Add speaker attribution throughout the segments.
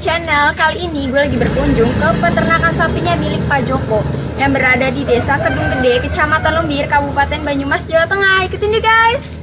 Speaker 1: channel. Kali ini gue lagi berkunjung ke peternakan sapinya milik Pak Joko yang berada di Desa Kedung Gede, Kecamatan Lumbir, Kabupaten Banyumas, Jawa Tengah. Ikutin deh guys.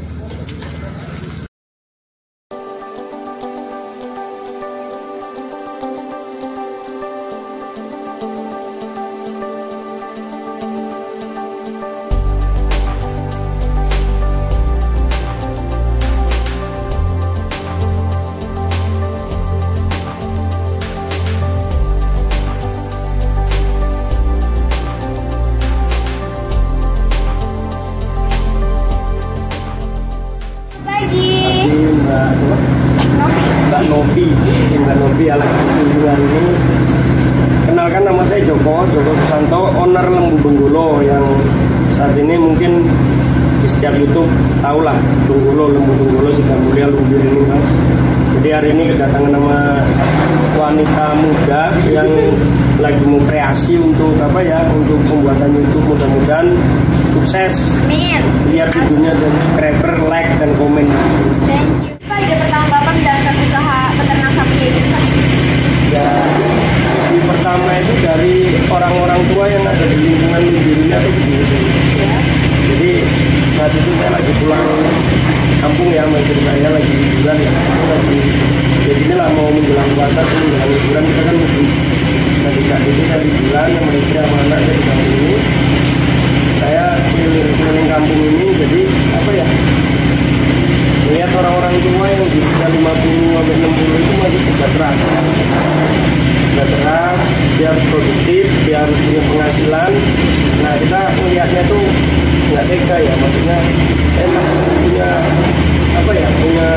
Speaker 2: Mbak Novi alias Kunjungan ini. Kenalkan, nama saya Joko Susanto, owner Lembu Benggolo yang saat ini mungkin di setiap YouTube tahulah Benggolo, Lembu Benggolo Siga Mulia Lumbir ini mas. Jadi hari ini kedatangan nama wanita muda yang lagi mau kreasi untuk apa ya, untuk pembuatan YouTube. Mudah-mudahan sukses.
Speaker 1: Amin.
Speaker 2: Lihat videonya dan subscriber, like dan komen.
Speaker 1: Thank you. Pak, ide pertama Bapak menjalankan usaha peternak sapi kayak gitu Pak?
Speaker 2: Ya, ide pertama itu dari orang-orang tua yang ada di lingkungan dirinya tuh begitu.
Speaker 1: Ya.
Speaker 2: Jadi saat itu saya lagi pulang kampung ya, istri saya lagi liburan ya, lagi jadi inilah mau menjelang puasa, menjelang liburan kita kan mudik. Nah di saat itu saya liburan sama istri sama anak saya di kampung ini. Saya keliling kampung ini, jadi apa ya, lihat orang-orang tua yang di usia 50 sampai 60 itu masih kerja keras. Kerja keras, dia harus produktif, dia harus punya penghasilan. Nah kita melihatnya tuh nggak tega ya, maksudnya saya masih punya apa ya, punya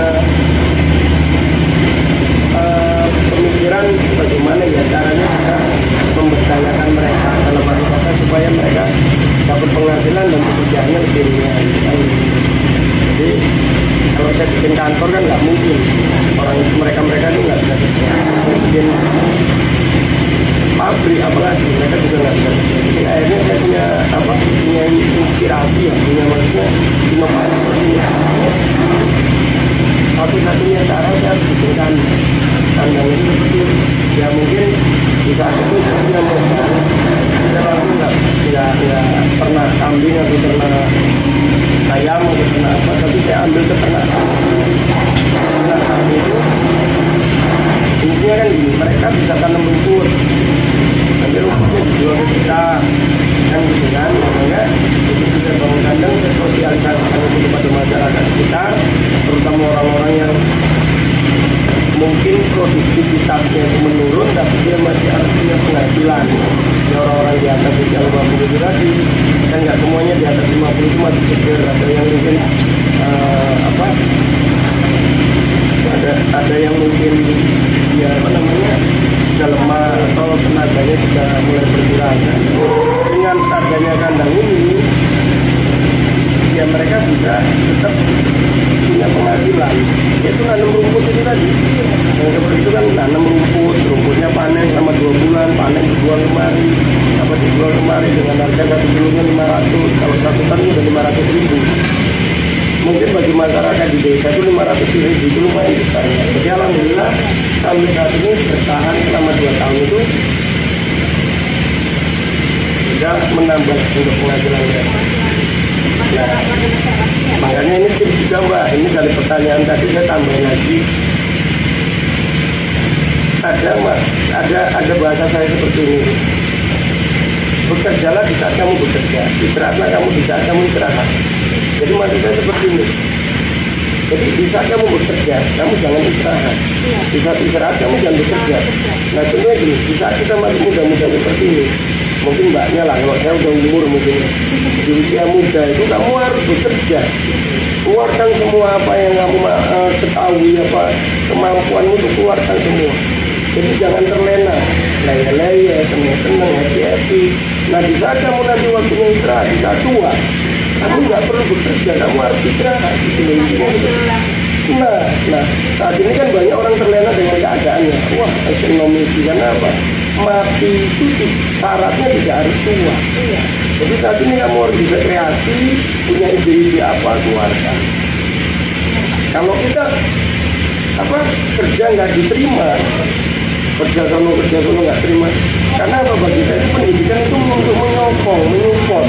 Speaker 2: pemikiran bagaimana ya caranya bisa memberdayakan mereka dalam arti kata supaya mereka dapat penghasilan dan pekerjaannya lebih ringan. Jadi kalau saya bikin kantor kan nggak mungkin, orang mereka itu nggak bisa kerja. Saya bikin pabrik apalagi mereka juga nggak bisa kerja. Jadi akhirnya saya punya inspirasi ya, punya maksudnya inovasi seperti ini. Satu-satunya cara saya harus bikin kandang ini seperti ya, mungkin di saat itu saya punya modal, saya langsung nggak pernah kambing atau pernah ayam atau pernah apa, tapi saya ambil peternakan. Nah saat itu intinya kan gini, mereka bisa tanam rumput, nanti rumputnya dijual ke kita kan gitu kan. Makanya itu bisa bangun kandang, saya sosialisasikan itu kepada masyarakat sekitar, terutama orang-orang yang mungkin produktivitasnya itu menurun tapi dia masih harus punya penghasilan. Ya, orang-orang di atas usia 50 itu tadi kan nggak semuanya di atas 50 itu masih seger, ada yang mungkin ada yang mungkin ya apa namanya sudah lemah atau tenaganya sudah mulai berkurang. Dengan adanya kandang ini ya mereka bisa tetap punya penghasilan. Itu nanam rumput itu tadi. Yang seperti itu kan nanam rumputnya panen selama 2 bulan, panen dijual kemari, dijual kemari dengan harga 1 kilonya 500, kalau 1 ton udah 500.000. Mungkin bagi masyarakat di desa itu 500.000 itu lumayan besar ya. Jadi alhamdulillah sampai saat ini bertahan selama 2 tahun itu bisa menambah untuk penghasilan mereka. Nah, makanya ini tips juga Mbak, ini dari pertanyaan tadi saya tambahin lagi. Ada bahasa saya seperti ini. Bekerjalah di saat kamu bekerja, istirahatlah kamu di saat kamu istirahat. Jadi maksud saya seperti ini. Jadi di saat kamu bekerja, kamu jangan istirahat. Di saat istirahat kamu jangan bekerja. Nah contohnya gini, di saat kita masih muda-muda seperti ini, mungkin mbaknya lah, kalau saya udah umur mungkin di usia muda itu kamu harus bekerja, keluarkan semua apa yang kamu ketahui, apa kemampuanmu itu keluarkan semua. Jadi jangan terlena, laya-laya, senang-senang, happy-happy. Nah di saat kamu nanti waktunya istirahat, di saat tua, kamu nggak perlu bekerja, kamu harus istirahat. Nah saat ini kan banyak orang terlena dengan keadaannya. Wah ekonomi karena apa? Mati itu syaratnya tidak harus tua. Jadi saat ini kamu harus bisa kreasi, punya ide-ide apa, keluarkan. Kalau kita kerja nggak diterima, kerja sono nggak terima. Karena apa, bagi saya itu pendidikan itu untuk menyokong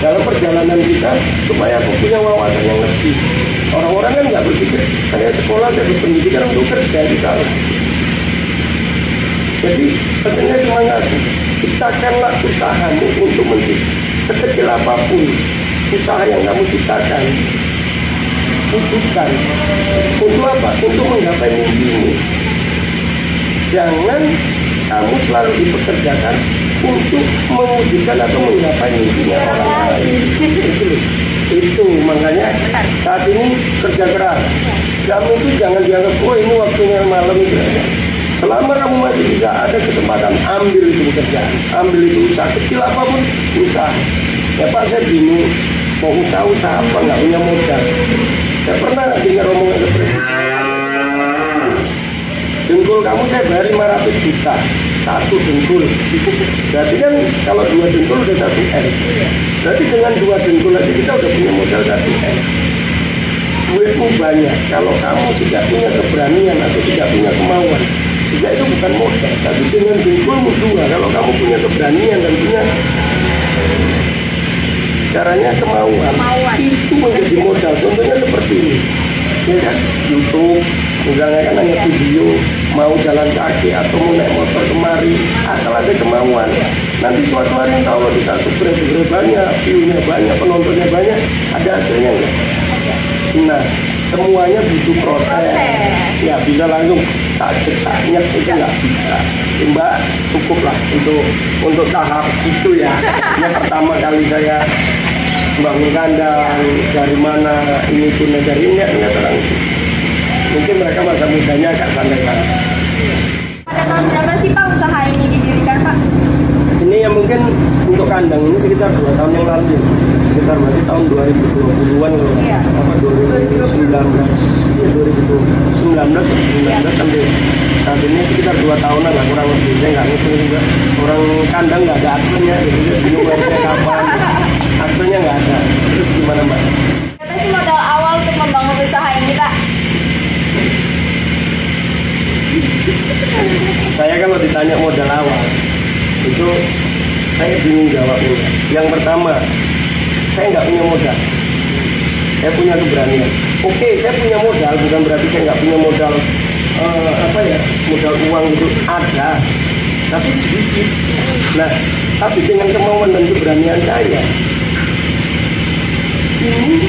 Speaker 2: dalam perjalanan kita supaya aku punya wawasan yang lebih. Orang-orang kan nggak berpikir saya sekolah, saya berpendidikan untuk kerja, itu salah. Jadi pesannya cuma aku, ciptakanlah usahamu untuk sekecil apapun usaha yang kamu ciptakan, wujudkan. Untuk apa? Untuk menggapai mimpimu. Jangan kamu selalu dipekerjakan untuk mewujudkan atau menggapai mimpinya orang lain. Itu makanya saat ini kerja keras. Jam itu jangan dianggap, oh ini waktunya malam itu. Selama kamu masih bisa ada kesempatan, ambil itu pekerjaan, ambil itu usaha kecil apapun usaha. Ya Pak, saya bingung mau usaha apa, nggak punya modal. Saya pernah dengar omongan seperti itu. Dengkul kamu saya bayar 500 juta, satu dengkul. Berarti kan kalau 2 dengkul udah 1 M. Berarti dengan 2 dengkul aja kita udah punya modal 1 M. Duitmu banyak, kalau kamu tidak punya keberanian atau tidak punya kemauan, juga itu bukan modal. Tapi dengan dengkulmu 2, kalau kamu punya keberanian dan punya caranya kemauan, itu menjadi modal. Contohnya seperti ini, ya kan, YouTube, misalnya kan hanya video, mau jalan kaki atau mau naik motor kemari, asal ada kemauan. Nanti suatu hari insya Allah bisa subscriber banyak, view-nya banyak, penontonnya banyak, ada hasilnya enggak? Nah, semuanya butuh proses. Ya bisa langsung saknya itu nggak bisa. Mbak, cukuplah untuk tahap itu ya. Yang pertama kali saya bangun kandang, dari mana ini pun dari ini terang. Mungkin mereka masa mudanya agak santai-santai.
Speaker 1: Pada tahun berapa sih Pak usaha ini didirikan Pak?
Speaker 2: Ini yang mungkin untuk kandang ini sekitar 2 tahun yang lalu. Sekitar berarti tahun 2020-an loh.
Speaker 1: Iya.
Speaker 2: Apa 2019? Iya 2019 sampai saat ini sekitar 2 tahunan lah kurang lebih. Saya nggak ngerti juga. Orang kandang nggak ada aksennya, jadi bingung bayarnya kapan. Aksennya nggak ada. Terus gimana Mbak?
Speaker 1: Berapa sih modal awal untuk membangun usaha ini Pak?
Speaker 2: Saya kalau ditanya modal awal itu saya bingung jawabnya. Yang pertama, saya nggak punya modal, saya punya keberanian. Oke, saya punya modal, bukan berarti saya nggak punya modal modal uang itu ada, tapi sedikit. Nah, tapi dengan kemauan dan keberanian saya ini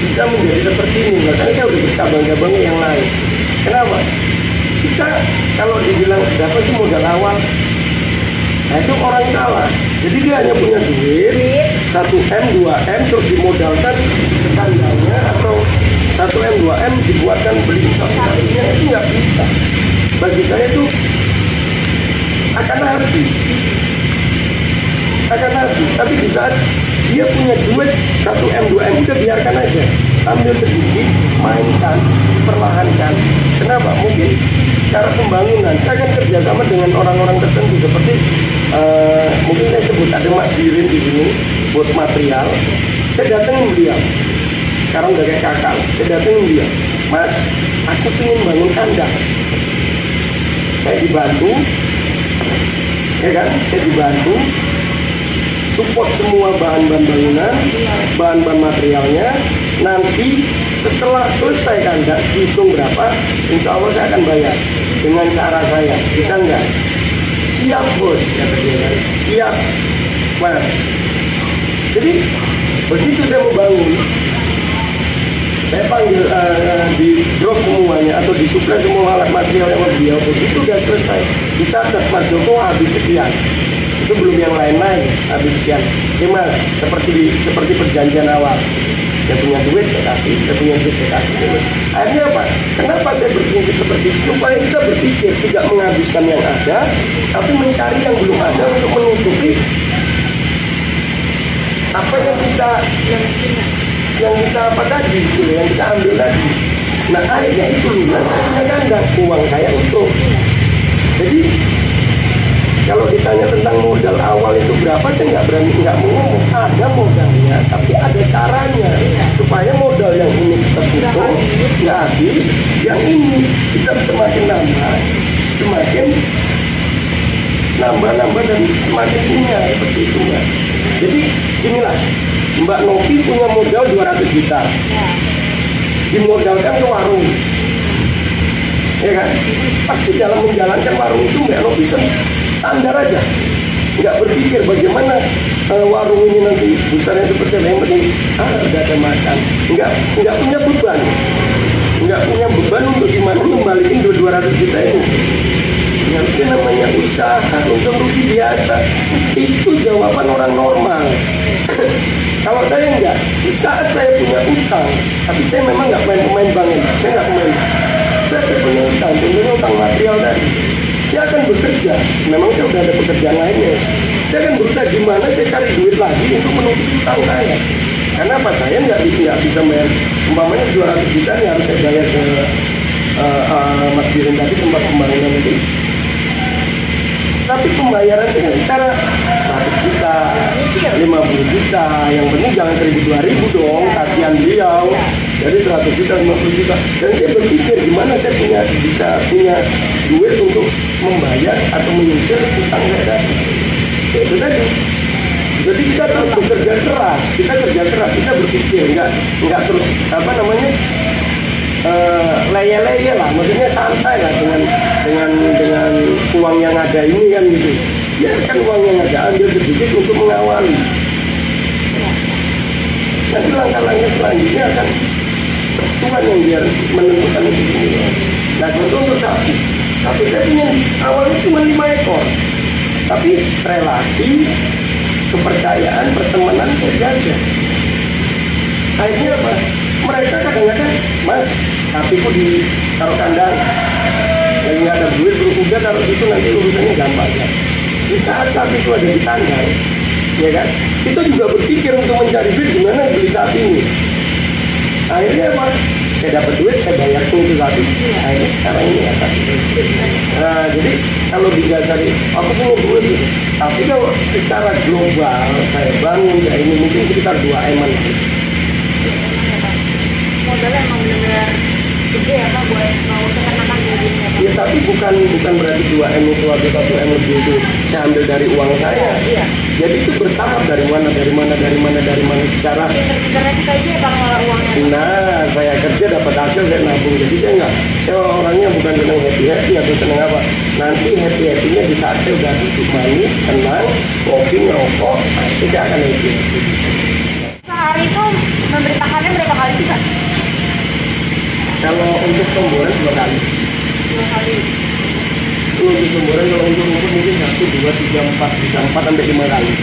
Speaker 2: bisa menjadi seperti ini. Makanya saya udah bercabang-cabangnya yang lain. Kenapa? Kita kalau dibilang berapa sih modal awal, nah itu orang salah. Jadi dia hanya punya duit 1M, 2M terus dimodalkan ke kandangnya, atau 1M, 2M dibuatkan beli installasinya, itu nggak bisa. Bagi saya itu akan habis. Tapi di saat dia punya duit 1M, 2M, udah biarkan aja, ambil sedikit, mainkan, perlahankan. Kenapa? Mungkin secara pembangunan saya akan kerjasama dengan orang-orang tertentu seperti mungkin saya sebut ada Mas Dirin di sini, bos material. Saya datangin beliau. Sekarang udah kayak kakak. Saya datangin beliau, Mas, aku ingin bangun kandang. Saya dibantu, ya kan? Saya dibantu, support semua bahan-bahan bangunan, bahan-bahan materialnya. Nanti setelah selesai kandang, dihitung berapa, insya Allah saya akan bayar dengan cara saya. Bisa nggak? Siap bos, kata dia. Siap Mas. Jadi begitu saya mau bangun, saya panggil di drop semuanya atau disuplai semua alat material yang beliau. Begitu udah selesai, dicatat Mas Joko habis sekian. Itu belum yang lain-lain, habis sekian. Oke Mas, seperti perjanjian awal. Saya punya duit, saya kasih. Saya punya duit, saya kasih. Akhirnya apa? Kenapa saya berprinsip seperti itu? Supaya kita berpikir tidak menghabiskan yang ada, tapi mencari yang belum ada untuk menutupi apa yang kita apa tadi, yang kita ambil tadi. Nah akhirnya itu lunas, saya punya kandang, uang saya utuh. Jadi kalau ditanya tentang modal awal itu berapa, saya nggak mau ngomong. Ada modalnya, tapi ada caranya supaya modal yang ini tetap utuh, nggak habis. Yang ini kita semakin nambah, semakin nambah dan semakin punya seperti itu Mbak. Jadi inilah Mbak Novi punya modal 200 juta, dimodalkan ke warung, ya kan? Pasti dalam menjalankan warung itu Mbak Novi standar aja, nggak berpikir bagaimana warung ini nanti besarnya seperti apa. Yang penting udah ada makan, nggak punya beban, untuk gimana membalikin 200 juta itu. Yang itu namanya usaha, untung rugi biasa. Itu jawaban orang normal. Kalau saya enggak, di saat saya punya utang, tapi saya memang nggak main bank ini, saya nggak main. Saya punya utang, contohnya utang material tadi. Saya akan bekerja, memang saya udah ada pekerjaan lainnya. Saya akan berusaha gimana saya cari duit lagi untuk menutupi utang saya. Karena apa? Saya nggak bisa bayar, umpamanya 200 juta yang harus saya bayar ke Mas Biren tadi, tempat pembangunan itu. Tapi pembayaran itu secara 100 juta, 50 juta, yang penting jangan 1.000-2.000 dong, kasihan beliau. Jadi 100 juta, 50 juta. Dan saya berpikir gimana saya bisa punya duit untuk membayar atau menyicil utang saya tadi. Itu tadi. Jadi kita terus bekerja keras, kita berpikir nggak terus leye-leye lah, maksudnya santai lah dengan uang yang ada ini kan gitu. Biarkan uang yang ada, ambil sedikit untuk mengawali. Nanti langkah-langkah selanjutnya akan Tuhan yang biar menentukan itu semua. Nah contoh untuk sapi saya punya awalnya cuma 5 ekor, tapi relasi, kepercayaan, pertemanan terjaga. Akhirnya apa? Mereka kadang-kadang, Mas, sapiku ditaruh kandang, yang nggak ada duit udah taruh situ, nanti urusannya gampang ya. Di saat sapi itu ada di kandang, ya kan? Kita juga berpikir untuk mencari duit gimana beli sapi ini. Akhirnya apa? Saya dapat duit, saya bayar untuk sapi. Akhirnya sekarang ini ya sapi. Nah, jadi kalau didasari aku punya duit gitu. Tapi kalau secara global saya bangun ya ini mungkin sekitar 2 M.
Speaker 1: Modalnya emang benar-benar gede ya Pak buat mau keternakan kayak gini ya Pak?
Speaker 2: Ya tapi bukan berarti 2 M itu atau 1 M lebih itu saya ambil dari uang saya.
Speaker 1: Iya.
Speaker 2: Jadi itu bertahap dari mana secara.
Speaker 1: Pinter-pinternya kita aja ya Pak ngelola uangnya.
Speaker 2: Nah saya kerja dapat hasil saya nabung. Jadi saya orangnya bukan senang happy atau senang apa. Nanti happy-nya di saat saya udah duduk manis, tenang, kopi, ngerokok, pasti saya akan happy.
Speaker 1: Sehari itu memberitakannya berapa kali sih Pak?
Speaker 2: Kalau untuk pembuahan 2 kali.
Speaker 1: 2 kali.
Speaker 2: Untuk pembuahan kalau untuk rumput mungkin 1, 2, 3, 4 bisa 4 sampai 5 kali.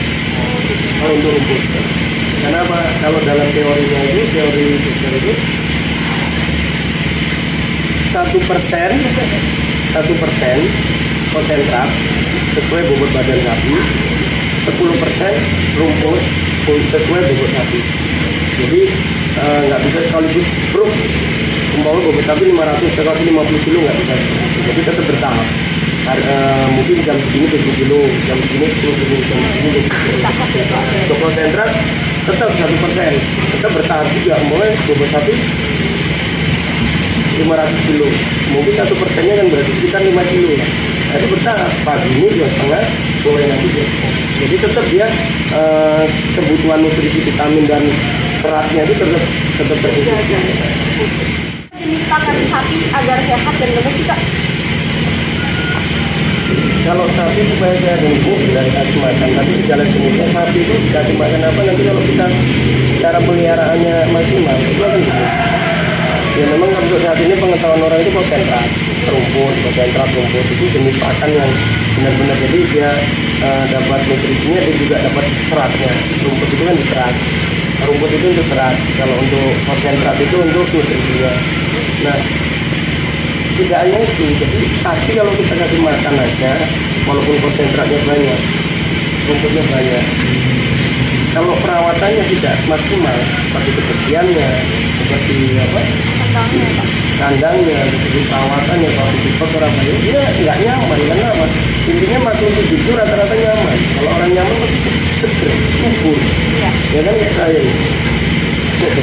Speaker 2: Kalau untuk rumput. Karena apa? Kalau dalam teorinya itu, teori itu 1% konsentrat sesuai bobot badan sapi, 10% rumput sesuai bobot sapi. Jadi nggak bisa sekaligus bro. Umpamanya bobot sapi 500, sekali 50 kilo nggak bisa. Jadi tetap bertahap. Mungkin jam segini 7 kilo, jam segini 10 kilo, jam segini 20 kilo. Untuk konsentrat tetap 1%, tetap bertahap juga. Umpamanya bobot sapi 500 kilo, mungkin 1%-nya kan berarti sekitar 5 kilo. Nah, itu bertahap, pagi ini 2,5, sore nanti 2,5. Jadi tetap dia kebutuhan nutrisi, vitamin dan seratnya itu tetap terjaga.
Speaker 1: Jenis pakan sapi agar sehat dan gemuk sih Kak?
Speaker 2: Kalau sapi supaya sehat dan gemuk tidak dikasih makan, tapi segala jenisnya sapi itu dikasih makan apa nanti kalau kita cara peliharaannya maksimal itu akan gemuk. Ya memang untuk saat ini pengetahuan orang itu konsentrat rumput itu jenis pakan yang benar-benar jadi dia dapat nutrisinya dan juga dapat seratnya. Rumput itu kan diserat, rumput itu untuk serat, kalau untuk konsentrat itu untuk nutrisinya. Nah tidak hanya itu, jadi sapi kalau kita kasih makan aja walaupun konsentratnya banyak, rumputnya banyak, kalau perawatannya tidak maksimal seperti kebersihannya, seperti apa kandangnya, seperti perawatannya, kalau dipot orang banyak dia nggak nyaman. Karena apa? Intinya makhluk hidup itu rata-rata nyaman. Kalau orang nyaman pasti seger, subur. Ya kan kayak saya.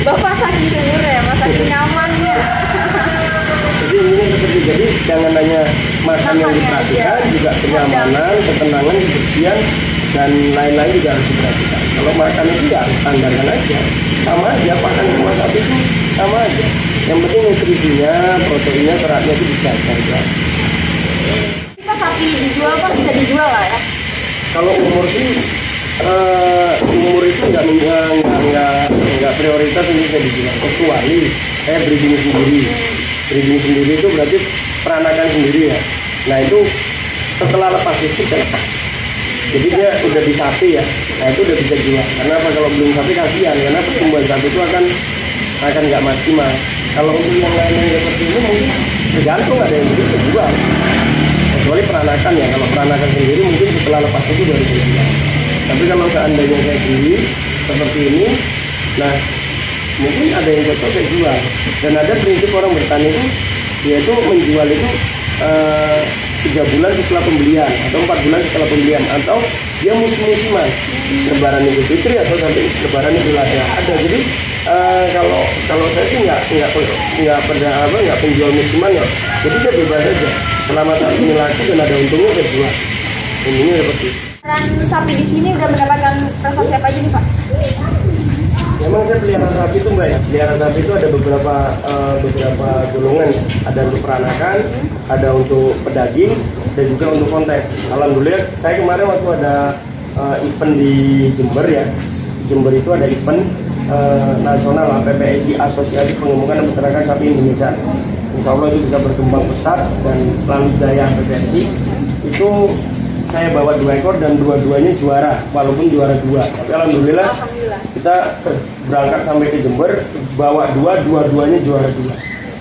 Speaker 1: Bapak saking subur ya, Mas saking nyamannya.
Speaker 2: Jadi ini seperti jadi jangan hanya makan yang diperhatikan, juga kenyamanan, ketenangan, kebersihan, dan lain-lain juga harus diperhatikan. Kalau makan itu ya harus standarkan aja, sama aja, makan semua sapi itu sama aja. Yang penting nutrisinya, proteinnya, seratnya itu dijaga aja.
Speaker 1: Kita sapi dijual kan bisa dijual lah ya.
Speaker 2: Kalau umur sih, umur itu nggak prioritas untuk saya dijual, kecuali saya breeding sendiri. Breeding sendiri itu berarti peranakan sendiri ya. Nah itu setelah lepas itu saya lepas. Jadi dia udah di sapi ya. Nah itu udah bisa jual. Karena apa, kalau belum sapi kasihan, karena pertumbuhan sapi itu akan nggak maksimal. Kalau untuk yang lain seperti ini mungkin tergantung, ada yang begitu jual. Kecuali peranakan ya. Kalau peranakan sendiri mungkin setelah lepas itu baru bisa jual. Tapi kalau seandainya saya beli seperti ini, nah mungkin ada yang cocok saya jual. Dan ada prinsip orang bertani itu, dia itu menjual itu 3 bulan setelah pembelian atau 4 bulan setelah pembelian, atau dia musim-musiman, Lebaran Idul Fitri atau sampai Lebaran Idul Adha ada. Jadi kalau saya sih nggak penjual musiman ya. Jadi saya bebas saja, selama saat ini laku dan ada untungnya saya jual. Ini seperti itu.
Speaker 1: Peran sapi di sini udah mendapatkan prestasi apa aja nih Pak?
Speaker 2: Memang saya pelihara sapi itu Mbak ya. Pelihara sapi itu ada beberapa golongan. Ada untuk peranakan, ada untuk pedaging, dan juga untuk kontes. Alhamdulillah saya kemarin waktu ada event di Jember ya. Di Jember itu ada event nasional APPSI, Asosiasi Pengembangan dan Peternakan Sapi Indonesia. Insya Allah itu bisa berkembang pesat dan selalu jaya APPSI. Itu saya bawa 2 ekor dan dua-duanya juara, walaupun juara 2. Tapi alhamdulillah kita berangkat sampai ke Jember, bawa dua-duanya juara 2.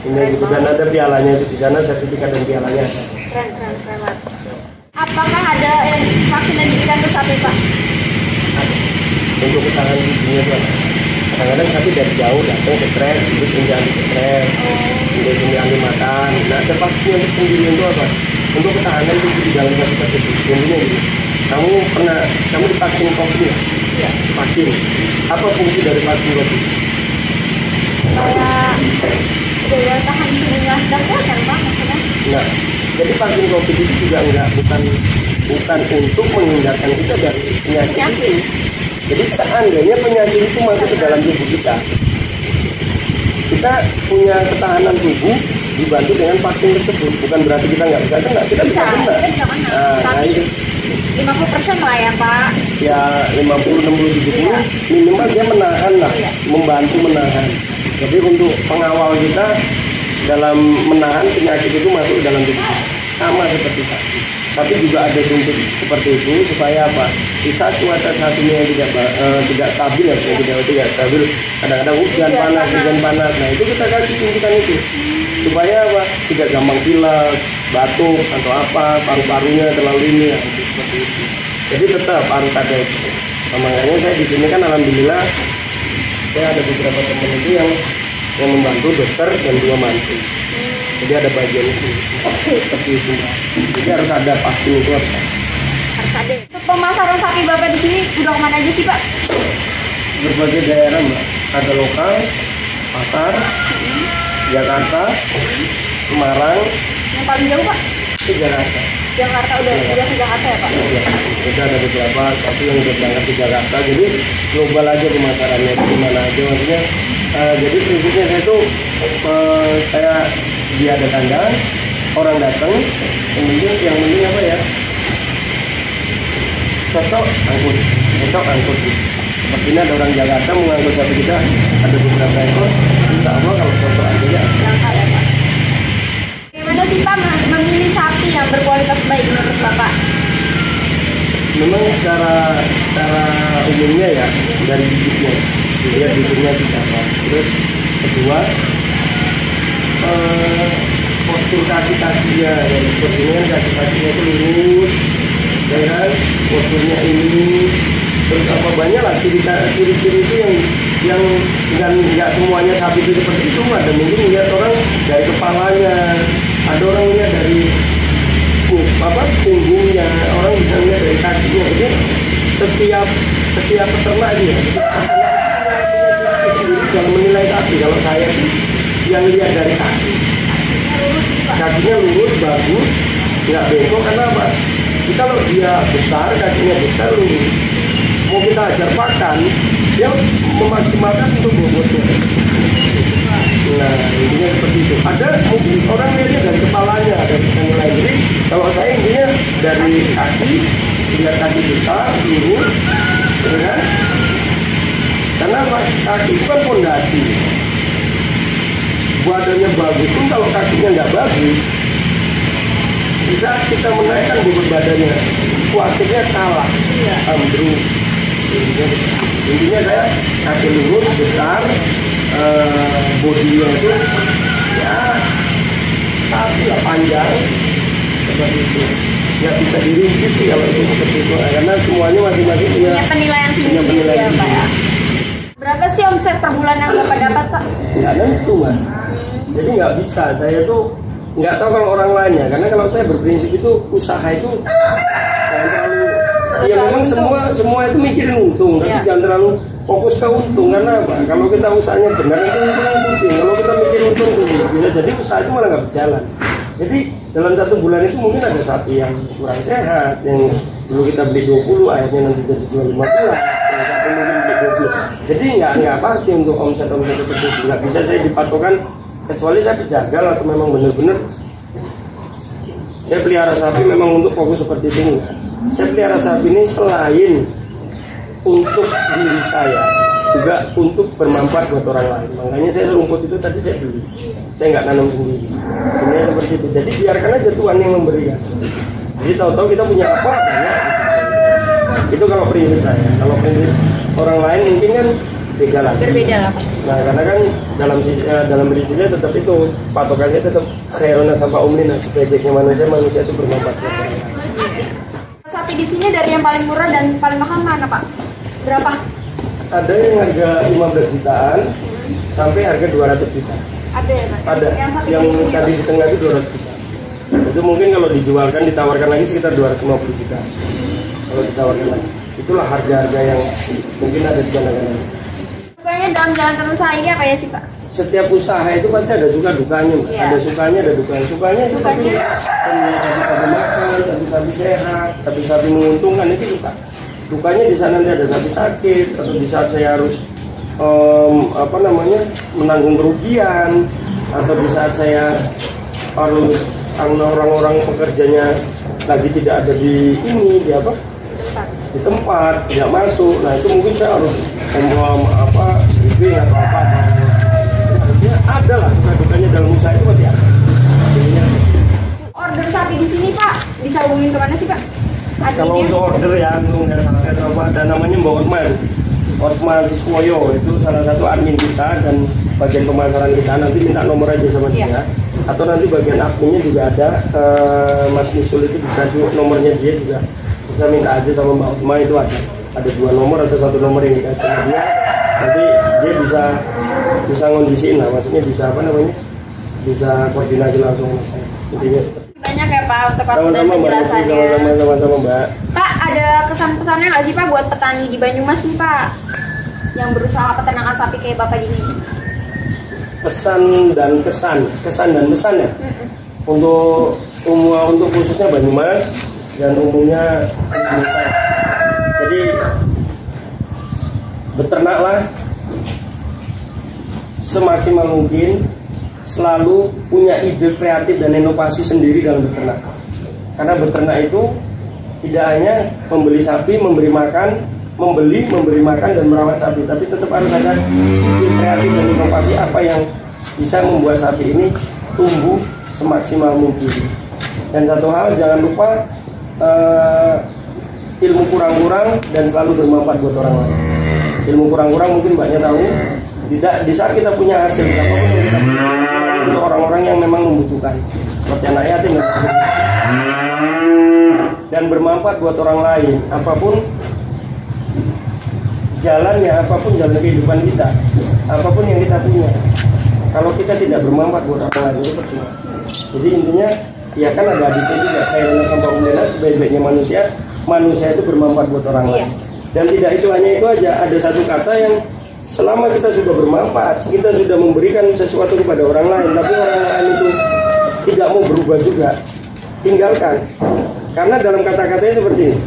Speaker 2: Ini gitu, dan ada pialanya itu di sana, sertifikat dan pialanya.
Speaker 1: Keren. Apakah ada vaksin yang diberikan untuk sapi Pak?
Speaker 2: Untuk ketahanan tubuhnya Pak. Kadang-kadang sapi dari jauh datang stres, itu sehingga anti stres, sehingga anti makan. Nah ada vaksin untuk sendiri untuk apa? Untuk ketahanan tubuh di dalam sapi tersebut. Contohnya gitu, kamu divaksin COVID ya? Iya. Vaksin. Apa fungsi dari vaksin COVID?
Speaker 1: Daya tahan tubuhnya dan kuat Pak maksudnya?
Speaker 2: Nah, jadi vaksin COVID itu juga bukan untuk menghindarkan kita dari penyakit. Jadi seandainya penyakit itu masuk ke dalam tubuh kita punya ketahanan tubuh dibantu dengan vaksin tersebut. Bukan berarti kita nggak bisa kena, kita bisa kena. Nah, itu
Speaker 1: 50% lah ya Pak.
Speaker 2: Ya 50, 60, 70 iya. Minimal dia menahan lah, iya. Membantu menahan. Jadi untuk pengawal kita dalam menahan penyakit itu masuk ke dalam tubuh, sama seperti sapi. Tapi juga ada suntik seperti itu supaya apa? Di saat cuaca saat ini yang tidak stabil ya, tidak stabil. Kadang-kadang hujan panas. Nah itu kita kasih suntikan itu supaya apa? Tidak gampang pilek, batuk atau apa, paru-parunya terlalu ini ya, seperti itu. Jadi tetap harus ada itu. Nah, makanya saya di sini kan alhamdulillah saya ada beberapa teman itu yang membantu dokter dan 2 mantu. Jadi ada bagian itu seperti itu. Jadi harus ada vaksin itu harus
Speaker 1: ada. Untuk pemasaran sapi Bapak di sini udah kemana aja sih Pak?
Speaker 2: Berbagai daerah Mbak. Ada lokal, pasar, Jakarta, Semarang.
Speaker 1: Yang paling jauh Pak?
Speaker 2: Itu Jakarta.
Speaker 1: Jakarta udah ke Jakarta ya Pak?
Speaker 2: Iya. Kita ada beberapa sapi yang udah berangkat ke Jakarta. Jadi global aja pemasarannya di mana aja maksudnya. Jadi prinsipnya saya tuh saya dia ada kandang, orang datang, kemudian yang penting apa ya? Cocok angkut. Seperti ini ada orang Jakarta mengangkut sapi kita, ada beberapa ekor. Insya Allah kalau cocok aja ya.
Speaker 1: Bagaimana sih Pak memilih sapi yang berkualitas baik menurut Bapak?
Speaker 2: Memang secara umumnya ya dari bibitnya, dilihat bibitnya bisa apa. Terus kedua postur kaki-kakinya yang seperti ini kan kaki-kakinya itu lurus, ya kan? Posturnya ini, terus apa banyak lah ciri-ciri itu yang nggak semuanya sapi itu seperti itu. Ada mungkin lihat orang dari kepalanya, ada orang lihat dari punggungnya, orang bisa lihat dari kakinya. Jadi setiap peternak dia dalam menilai sapi. Kalau saya sih yang lihat dari kaki, kakinya lurus, bagus, nggak bengkok. Karena apa? Kita kalau dia besar, kakinya besar, lurus, mau kita ajar pakan, dia memaksimalkan untuk bobotnya. Nah, intinya seperti itu. Ada mungkin orang lihatnya dari kepalanya, dari kaki lain. Jadi kalau saya intinya dari kaki, lihat kaki besar, lurus, ya. Karena kaki itu kan fondasi. Badannya bagus pun kalau kakinya nggak bagus, bisa kita menaikkan bobot badannya, kuartiknya kalah, ambruk. Intinya saya kaki lurus, besar, bodinya itu ya tapi lah panjang seperti itu. Nggak bisa dirinci sih kalau itu seperti itu, karena semuanya masing-masing punya
Speaker 1: penilaian sendiri ya Pak ya. Berapa sih omset per bulan yang Bapak dapat Pak?
Speaker 2: Nggak ada itu Mbak. Jadi nggak bisa, saya tuh nggak tahu kalau orang lainnya, karena kalau saya berprinsip itu usaha itu jangan terlalu, ya memang semua itu mikirin untung, tapi jangan terlalu fokus ke untung. Karena apa? Kalau kita usahanya benar itu untung, kalau kita mikir untung bisa jadi usaha itu malah nggak berjalan. Jadi dalam 1 bulan itu mungkin ada sapi yang kurang sehat, yang dulu kita beli 20, akhirnya nanti jadi jual 15, yang satu mungkin beli 20. Jadi nggak pasti untuk omset seperti itu. Nggak bisa saya dipatokan, kecuali saya jagal atau memang benar-benar saya pelihara sapi memang untuk fokus seperti ini. Saya pelihara sapi ini selain untuk diri saya, juga untuk bermanfaat buat orang lain. Makanya saya rumput itu tadi saya beli, saya nggak nanam sendiri. Ini seperti itu. Jadi biarkan aja Tuhan yang memberikan. Jadi tahu-tahu kita punya apa banyak. Itu kalau prinsip saya. Kalau prinsip orang lain mungkin kan beda lagi.
Speaker 1: Berbeda lah.
Speaker 2: Nah, karena kan dalam prinsipnya tetap itu patokannya tetap khairuna sampai umlina, sebaiknya manusia itu bermanfaat.
Speaker 1: Sapi di sini dari yang paling murah dan paling mahal mana Pak? Berapa?
Speaker 2: Ada yang harga 15 jutaan sampai harga 200 juta.
Speaker 1: Ada ya Pak?
Speaker 2: Ada. Yang tadi di tengah itu 200 juta. Itu mungkin kalau dijualkan, ditawarkan lagi sekitar 250 juta. Kalau ditawarkan lagi. Itulah harga-harga yang mungkin ada di kalangan.
Speaker 1: Sukanya dalam jalan usaha ini apa ya sih Pak?
Speaker 2: Setiap usaha itu pasti ada suka dukanya,
Speaker 1: Ya.
Speaker 2: ada sukanya, ada dukanya. Sukanya seperti sapi makan, sapi sehat, sapi menguntungkan itu suka. Dukanya di sana nanti ada sapi sakit, atau di saat saya harus menanggung kerugian, atau di saat saya harus orang-orang pekerjanya lagi tidak ada di di tempat tidak masuk. Nah itu mungkin saya harus briefing atau apa. Artinya ada lah suka-dukanya dalam usaha itu pasti ada.
Speaker 1: Order sapi di sini Pak, bisa hubungin kemana sih Pak?
Speaker 2: Kalau untuk order ya, ada namanya Mbak Otma Siswoyo, itu salah satu admin kita dan bagian pemasaran kita. Nanti minta nomor aja sama dia. Atau nanti bagian adminnya juga ada, Mas Misul itu bisa nomornya dia juga. Bisa minta aja sama Mbak Otma, itu ada 2 nomor atau 1 nomor yang dikasih sama dia. Nanti dia bisa ngondisiin lah, maksudnya bisa bisa koordinasi langsung sama saya. Intinya seperti
Speaker 1: banyak ya Pak untuk waktu dan penjelasannya.
Speaker 2: Sama-sama Mbak.
Speaker 1: Pak, ada kesan-pesannya nggak sih Pak buat petani di Banyumas nih Pak, yang berusaha peternakan sapi kayak Bapak gini?
Speaker 2: Pesan dan pesan ya. Untuk khususnya Banyumas dan umumnya Indonesia. Jadi beternaklah semaksimal mungkin, selalu punya ide kreatif dan inovasi sendiri dalam beternak. Karena beternak itu tidak hanya membeli sapi, memberi makan dan merawat sapi, tapi tetap harus ada ide kreatif dan inovasi apa yang bisa membuat sapi ini tumbuh semaksimal mungkin. Dan satu hal, jangan lupa ilmu kurang-kurang dan selalu bermanfaat buat orang lain. Ilmu kurang-kurang mungkin banyak tahu. Tidak, di saat kita punya hasil apapun yang kita punya untuk orang-orang yang memang membutuhkan, seperti anak yatim dan bermanfaat buat orang lain. Apapun jalannya, apapun jalan kehidupan kita, apapun yang kita punya, kalau kita tidak bermanfaat buat orang lain itu percuma. Jadi intinya, ya kan ada hadisnya juga, khairuna sampai umlina, sebaik-baiknya manusia itu bermanfaat buat orang lain. Dan tidak itu hanya itu aja, ada satu kata yang selama kita sudah bermanfaat, kita sudah memberikan sesuatu kepada orang lain, tapi orang lain itu tidak mau berubah juga, tinggalkan. Karena dalam kata-katanya seperti ini,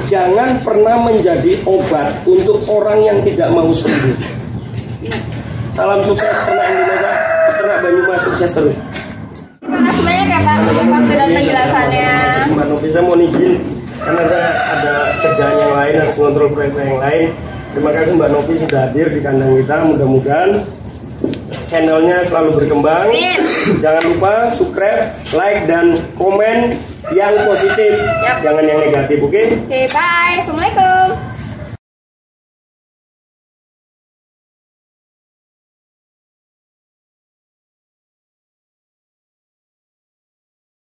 Speaker 2: jangan pernah menjadi obat untuk orang yang tidak mau sembuh. Salam sukses peternak Indonesia, peternak Banyumas sukses terus.
Speaker 1: Terima kasih banyak ya Pak untuk waktu dan penjelasannya.
Speaker 2: Mbak Novi, saya mau izin karena saya ada kerjaan yang lain, harus kontrol proyek yang lain. Terima kasih Mbak Novi sudah hadir di kandang kita. Mudah-mudahan channelnya selalu berkembang.
Speaker 1: Amin.
Speaker 2: Jangan lupa subscribe, like, dan komen yang positif.
Speaker 1: Yap.
Speaker 2: Jangan yang negatif, oke?
Speaker 1: Oke, bye. Assalamualaikum.